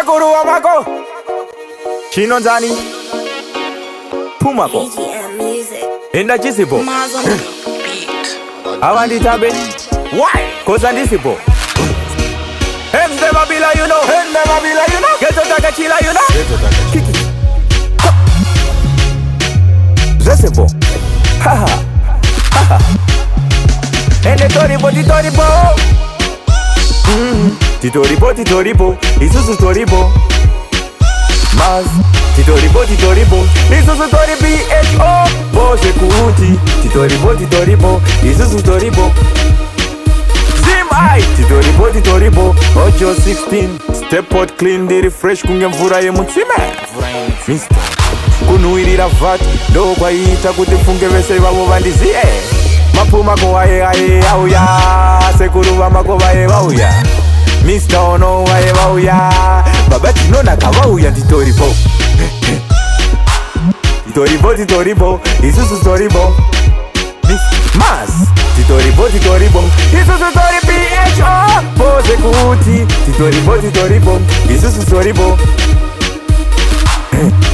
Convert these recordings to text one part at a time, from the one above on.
Sekuru wamako Chinonzani Pumako Enda chisipo Awandi tabe Why? Cause andisipo Hende mabila you know Geto takachila you know Kiki Zesipo Haha Haha Ende toribo Titoribo Isusu toribo Mas Titoribo Isusu tori BHO Bose kuti Titoribo Isusu toribo Zimai Titoribo Ojo 16 Step out clean diri fresh kunge mvura ye mutsime Mister Kunuirira vati ndo kwaita kuti funge vese vavo vandiziye Mapuma kowaye auya Sekuru vamako vaye vauya Mr. Ono vaye vauya Baba tinona kavauya titoribo Titoribo Isusu toribo Mas Titoribo Isusu tori BHO Pose kuti Titoribo Isusu toribo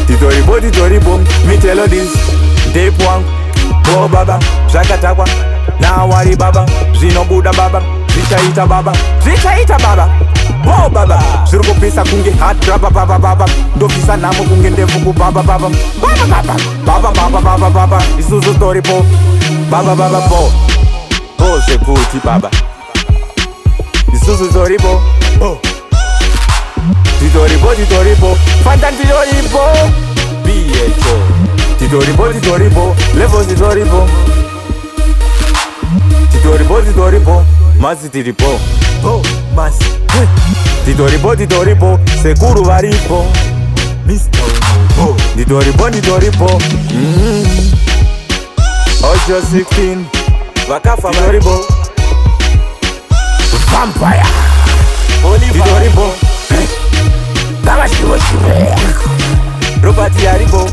Titoribo Me tell you this Day one Oh baba Shakatakwa Na wari baba Zinobuda baba Zichaita baba Oh baba Zirukupisa kunge hard raba baba Ndofisa namo kunge ndevuku baba Isusu toribo Baba bo Pose kuti baba Isusu toribo Titoribo Fantan titoribo BHO Titoribo Levels titoribo Titoribo Masi tiripo Masi Titoribo Sekuru varipo Mr. Ono Titoribo Ojo 16 Wakafa Titoribo Vampire Titoribo Kama shiwe Robert Yaribo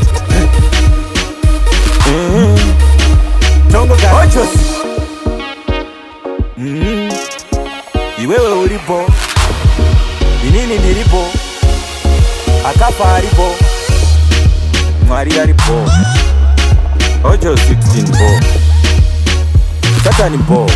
Tongo Ochos Iwewe ulipo Inini nilipo Akafa alipo Mwari alipo Ojo 16 po Satani po